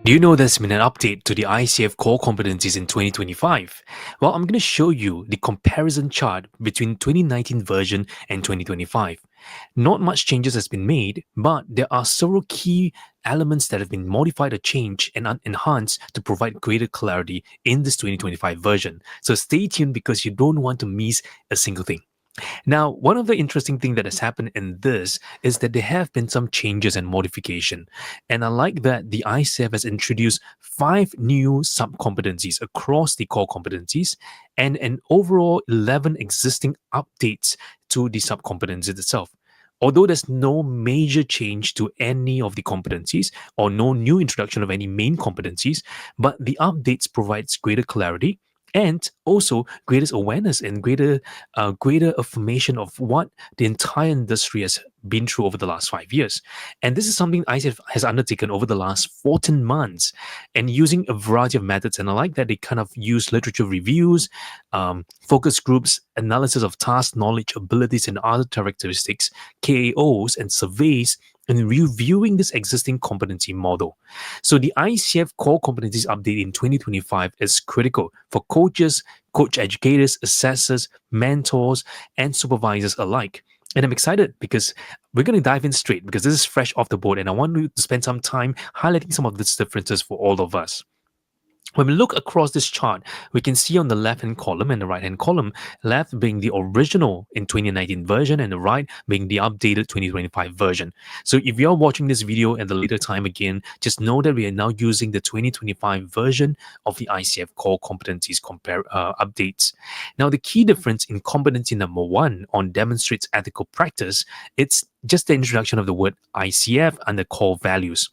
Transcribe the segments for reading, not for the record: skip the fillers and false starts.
Do you know there's been an update to the ICF Core Competencies in 2025? Well, I'm going to show you the comparison chart between 2019 version and 2025. Not much changes has been made, but there are several key elements that have been modified or changed and enhanced to provide greater clarity in this 2025 version. So stay tuned because you don't want to miss a single thing. Now, one of the interesting things that has happened in this is that there have been some changes and modification. And I like that the ICF has introduced 5 new sub-competencies across the core competencies and an overall 11 existing updates to the sub-competencies itself. Although there's no major change to any of the competencies or no new introduction of any main competencies, but the updates provides greater clarity and also greatest awareness and greater affirmation of what the entire industry has been through over the last 5 years. And this is something ICF has undertaken over the last 14 months and using a variety of methods. And I like that they kind of use literature reviews, focus groups, analysis of task, knowledge, abilities, and other characteristics, KAOs, and surveys and reviewing this existing competency model. So the ICF Core Competencies update in 2025 is critical for coaches, coach educators, assessors, mentors, and supervisors alike. And I'm excited because we're going to dive in straight because this is fresh off the board and I want to spend some time highlighting some of these differences for all of us. When we look across this chart, we can see on the left-hand column and the right-hand column, left being the original in 2019 version and the right being the updated 2025 version. So if you're watching this video at the later time again, just know that we are now using the 2025 version of the ICF Core Competencies updates. Now, the key difference in competency number 1 on demonstrates ethical practice, it's just the introduction of the word ICF and the core values.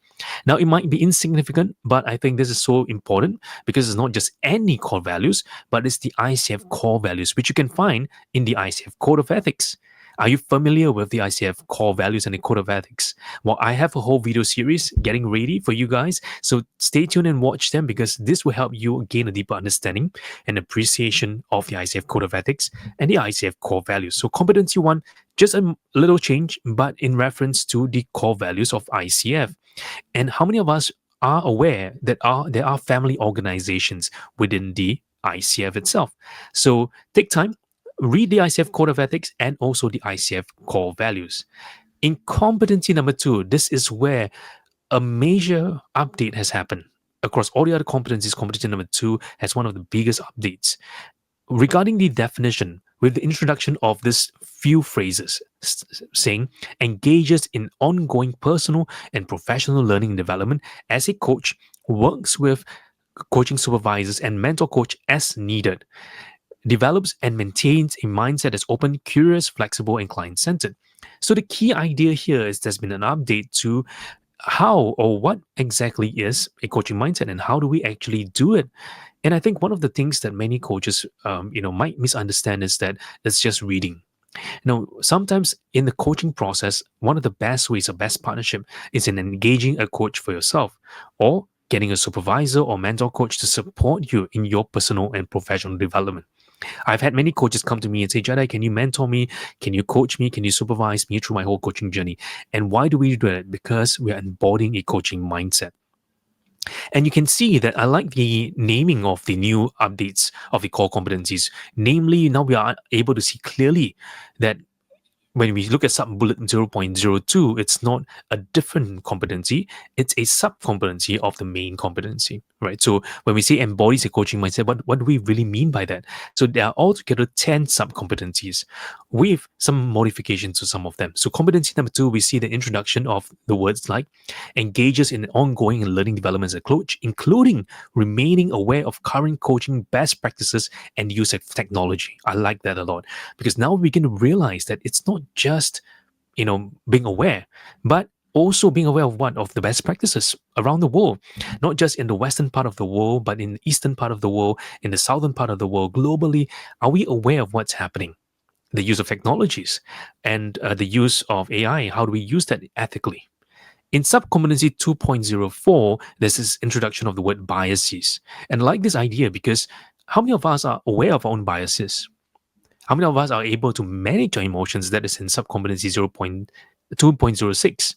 Now, it might be insignificant, but I think this is so important because it's not just any core values, but it's the ICF core values, which you can find in the ICF Code of Ethics. Are you familiar with the ICF core values and the code of ethics? Well, I have a whole video series getting ready for you guys. So stay tuned and watch them because this will help you gain a deeper understanding and appreciation of the ICF Code of Ethics and the ICF core values. So competency 1, just a little change, but in reference to the core values of ICF. And how many of us are aware that there are family organizations within the ICF itself? So take time, read the ICF Code of Ethics and also the ICF Core Values. In competency number 2, this is where a major update has happened. Across all the other competencies, competency number 2 has one of the biggest updates. Regarding the definition, with the introduction of this few phrases saying engages in ongoing personal and professional learning and development as a coach, works with coaching supervisors and mentor coach as needed, develops and maintains a mindset that's open, curious, flexible, and client-centered. So the key idea here is there's been an update to how or what exactly is a coaching mindset and how do we actually do it. And I think one of the things that many coaches might misunderstand is that it's just reading. Sometimes in the coaching process, one of the best ways, a best partnership is in engaging a coach for yourself or getting a supervisor or mentor coach to support you in your personal and professional development. I've had many coaches come to me and say, Jedi, can you mentor me? Can you coach me? Can you supervise me through my whole coaching journey? And why do we do that? Because we are embodying a coaching mindset. And you can see that I like the naming of the new updates of the core competencies. Namely, now we are able to see clearly that when we look at sub-bullet 0.02, it's not a different competency, it's a sub-competency of the main competency, right? So when we say embodies a coaching mindset, what do we really mean by that? So there are altogether 10 sub-competencies with some modifications to some of them. So competency number 2, we see the introduction of the words like engages in ongoing and learning development as a coach, including remaining aware of current coaching best practices and use of technology. I like that a lot because now we can realize that it's not just being aware, but also being aware of the best practices around the world, not just in the western part of the world, but in the eastern part of the world, in the southern part of the world, globally. Are we aware of what's happening? The use of technologies and the use of AI, how do we use that ethically? In Sub-Competency 2.04, there's this introduction of the word biases. And I like this idea because how many of us are aware of our own biases? How many of us are able to manage our emotions? That is in Sub-Competency 2.06.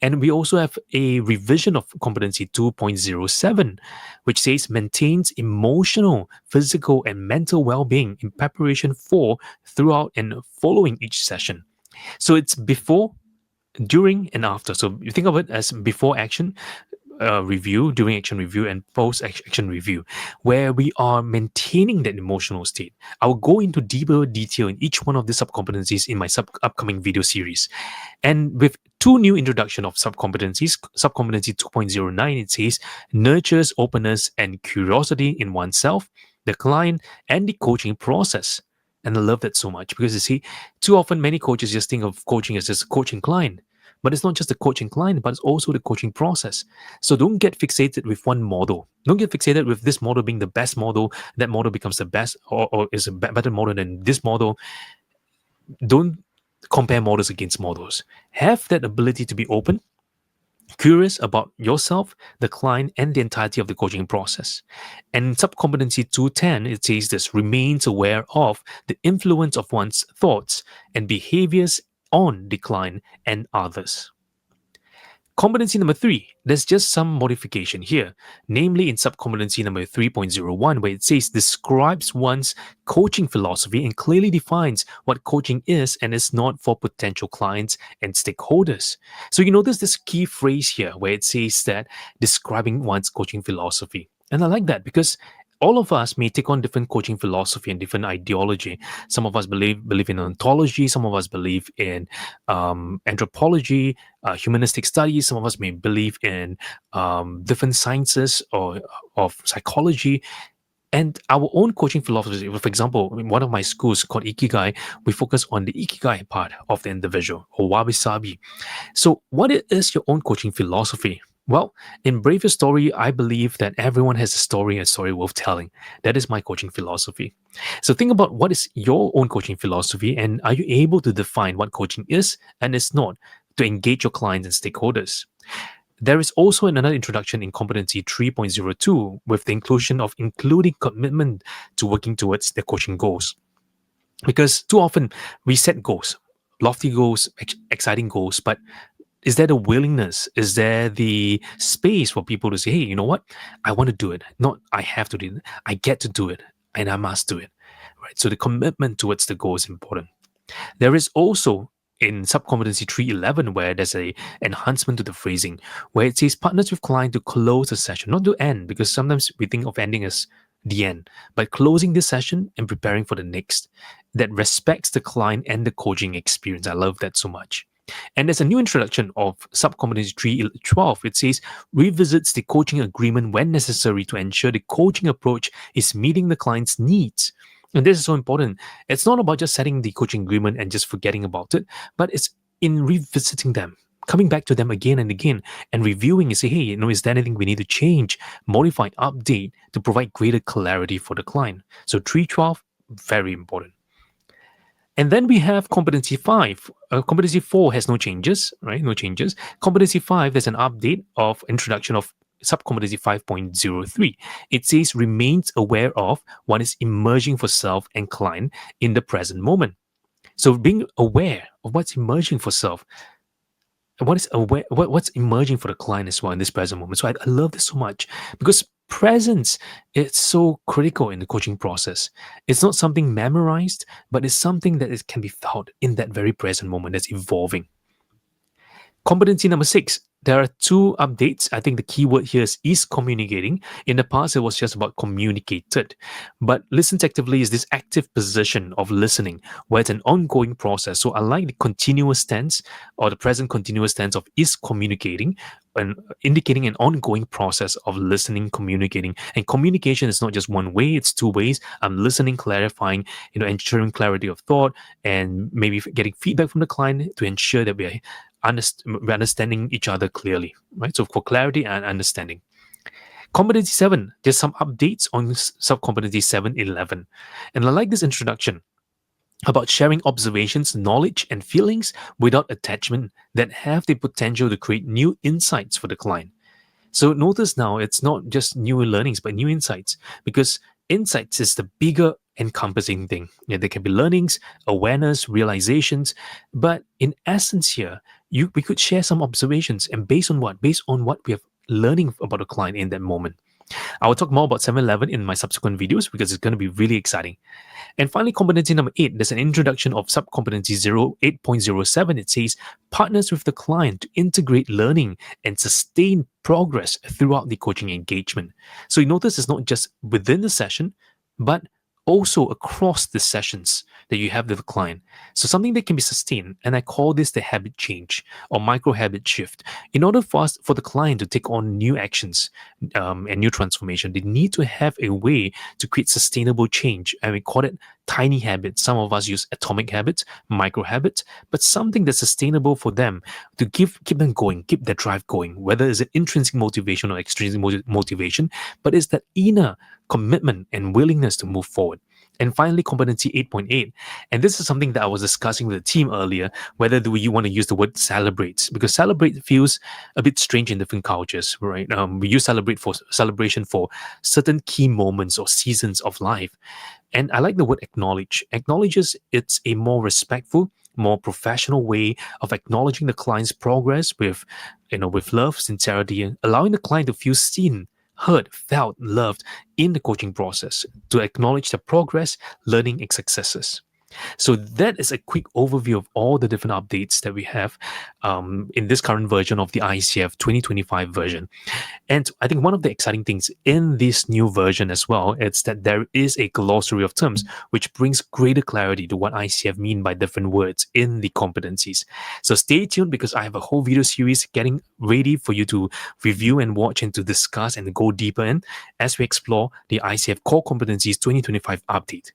And we also have a revision of competency 2.07, which says maintains emotional, physical, and mental well being in preparation for, throughout, and following each session. So it's before, during, and after. So you think of it as before action, review, during action review, and post action review, where we are maintaining that emotional state. I will go into deeper detail in each one of the sub-competencies in my upcoming video series. And with two new introduction of sub-competencies, sub-competency 2.09, it says nurtures openness and curiosity in oneself, the client, and the coaching process. And I love that so much because you see, too often many coaches just think of coaching as just coaching client. But it's not just the coaching client, but it's also the coaching process. So don't get fixated with one model. Don't get fixated with this model being the best model. That model becomes the best, or is a better model than this model. Don't compare models against models. Have that ability to be open, curious about yourself, the client, and the entirety of the coaching process. And in Sub-Competency 210, it says this: remains aware of the influence of one's thoughts and behaviors on the client and others. Competency number 3, there's just some modification here, namely in sub-competency number 3.01, where it says describes one's coaching philosophy and clearly defines what coaching is and is not for potential clients and stakeholders. So you notice this key phrase here where it says that describing one's coaching philosophy. And I like that because all of us may take on different coaching philosophy and different ideology. Some of us believe in ontology. Some of us believe in anthropology, humanistic studies. Some of us may believe in different sciences or of psychology. And our own coaching philosophy, for example, in one of my schools called Ikigai, we focus on the Ikigai part of the individual, or Wabi Sabi. So, what is your own coaching philosophy? Well, in Brave Your Story, I believe that everyone has a story and a story worth telling. That is my coaching philosophy. So think about what is your own coaching philosophy, and are you able to define what coaching is and is not to engage your clients and stakeholders? There is also another introduction in Competency 3.02 with the inclusion of including commitment to working towards the coaching goals. Because too often we set goals, lofty goals, exciting goals, but is there the willingness? Is there the space for people to say, hey, you know what? I want to do it. Not I have to do it. I get to do it and I must do it. Right. So the commitment towards the goal is important. There is also in Sub-Competency 311 where there's a enhancement to the phrasing where it says partners with client to close the session, not to end, because sometimes we think of ending as the end, but closing this session and preparing for the next that respects the client and the coaching experience. I love that so much. And there's a new introduction of Sub-Competency 312. It says revisits the coaching agreement when necessary to ensure the coaching approach is meeting the client's needs. And this is so important. It's not about just setting the coaching agreement and just forgetting about it, but it's in revisiting them, coming back to them again and again, and reviewing and say, hey, is there anything we need to change, modify, update to provide greater clarity for the client? So 312, very important. And then we have competency 5. Competency 4 has no changes, right? No changes. Competency 5, there's an update of introduction of Sub-Competency 5.03. It says remains aware of what is emerging for self and client in the present moment. So being aware of what's emerging for self, what's emerging for the client as well in this present moment. So I love this so much because presence is so critical in the coaching process. It's not something memorized, but it's something that can be felt in that very present moment that's evolving. Competency number 6. There are two updates. I think the key word here is communicating. In the past, it was just about communicated. But listens actively is this active position of listening, where it's an ongoing process. So I like the continuous tense or the present continuous tense of is communicating and indicating an ongoing process of listening, communicating. And communication is not just one way, it's two ways. I'm listening, clarifying, ensuring clarity of thought, and maybe getting feedback from the client to ensure that we're understanding each other clearly, right? So for clarity and understanding. Competency 7, there's some updates on Sub-Competency 7.11. And I like this introduction about sharing observations, knowledge, and feelings without attachment that have the potential to create new insights for the client. So notice now it's not just new learnings, but new insights, because insights is the bigger encompassing thing. There can be learnings, awareness, realizations, but in essence here, we could share some observations, and based on what we have learning about the client in that moment. I will talk more about 7-Eleven in my subsequent videos because it's going to be really exciting. And finally, competency number 8, there's an introduction of Sub-Competency 8.07. It says, partners with the client to integrate learning and sustain progress throughout the coaching engagement. So you notice it's not just within the session, but also across the sessions that you have with the client. So something that can be sustained, and I call this the habit change or micro habit shift. In order for the client to take on new actions and new transformation, they need to have a way to create sustainable change. And we call it tiny habits. Some of us use atomic habits, micro habits, but something that's sustainable for them to keep them going, keep their drive going, whether it's an intrinsic motivation or extrinsic motivation, but it's that inner commitment and willingness to move forward. And finally, competency 8.8. And this is something that I was discussing with the team earlier, whether do you want to use the word celebrate, because celebrate feels a bit strange in different cultures, right? We use celebration for certain key moments or seasons of life. And I like the word acknowledge. Acknowledges it's a more respectful, more professional way of acknowledging the client's progress with love, sincerity, and allowing the client to feel seen, heard, felt, loved in the coaching process, to acknowledge the progress, learning, and successes. So that is a quick overview of all the different updates that we have in this current version of the ICF 2025 version. And I think one of the exciting things in this new version as well is that there is a glossary of terms which brings greater clarity to what ICF mean by different words in the competencies. So stay tuned because I have a whole video series getting ready for you to review and watch and to discuss and go deeper in as we explore the ICF Core Competencies 2025 update.